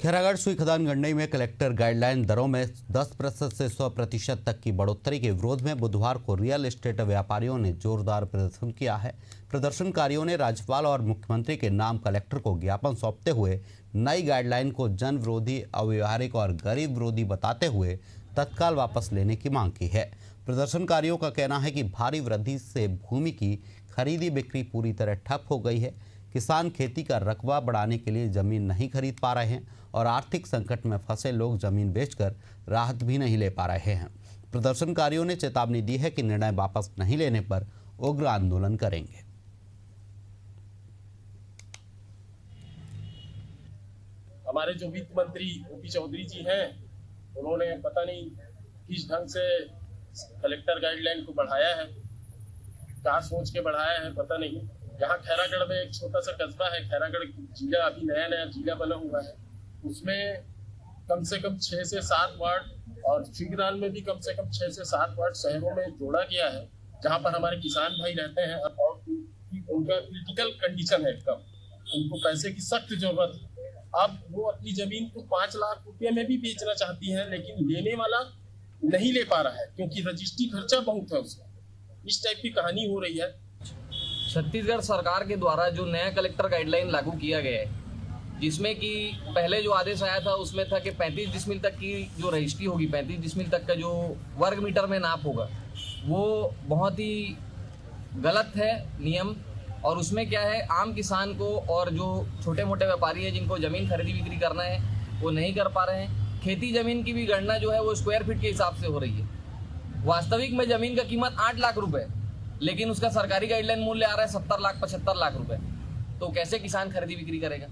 खैरागढ़ सुई खदान गंडई में कलेक्टर गाइडलाइन दरों में 10% से 100% तक की बढ़ोतरी के विरोध में बुधवार को रियल एस्टेट व्यापारियों ने जोरदार प्रदर्शन किया है। प्रदर्शनकारियों ने राज्यपाल और मुख्यमंत्री के नाम कलेक्टर को ज्ञापन सौंपते हुए नई गाइडलाइन को जन विरोधी, अव्यवहारिक और गरीब विरोधी बताते हुए तत्काल वापस लेने की मांग की है। प्रदर्शनकारियों का कहना है कि भारी वृद्धि से भूमि की खरीदी बिक्री पूरी तरह ठप हो गई है। किसान खेती का रकबा बढ़ाने के लिए जमीन नहीं खरीद पा रहे हैं और आर्थिक संकट में फंसे लोग जमीन बेचकर राहत भी नहीं ले पा रहे हैं। प्रदर्शनकारियों ने चेतावनी दी है कि निर्णय वापस नहीं लेने पर उग्र आंदोलन करेंगे। हमारे जो वित्त मंत्री ओपी चौधरी जी हैं, उन्होंने पता नहीं किस ढंग से कलेक्टर गाइडलाइन को बढ़ाया है, क्या सोच के बढ़ाया है पता नहीं। यहाँ खैरागढ़ में एक छोटा सा कस्बा है, खैरागढ़ जिला अभी नया जिला बना हुआ है, उसमें कम से कम 6 से 7 वार्ड और श्रीगरान में भी कम से कम 6 से 7 वार्ड शहरों में जोड़ा गया है, जहाँ पर हमारे किसान भाई रहते हैं और उनका क्रिटिकल कंडीशन है एकदम, उनको पैसे की सख्त जरूरत है। अब वो अपनी जमीन को 5 लाख रुपए में भी बेचना चाहती है, लेकिन लेने वाला नहीं ले पा रहा है क्योंकि रजिस्ट्री खर्चा बहुत है उसका। इस टाइप की कहानी हो रही है। छत्तीसगढ़ सरकार के द्वारा जो नया कलेक्टर गाइडलाइन लागू किया गया है, जिसमें कि पहले जो आदेश आया था उसमें था कि 35 डिसमिल तक की जो रजिस्ट्री होगी, 35 डिसमिल तक का जो वर्ग मीटर में नाप होगा, वो बहुत ही गलत है नियम। और उसमें क्या है, आम किसान को और जो छोटे मोटे व्यापारी हैं जिनको ज़मीन खरीदी बिक्री करना है वो नहीं कर पा रहे हैं। खेती ज़मीन की भी गणना जो है वो स्क्वायर फीट के हिसाब से हो रही है। वास्तविक में ज़मीन का कीमत 8 लाख रुपए, लेकिन उसका सरकारी गाइडलाइन मूल्य आ रहा है 70 लाख 75 लाख रुपए। तो कैसे किसान खरीदी बिक्री करेगा?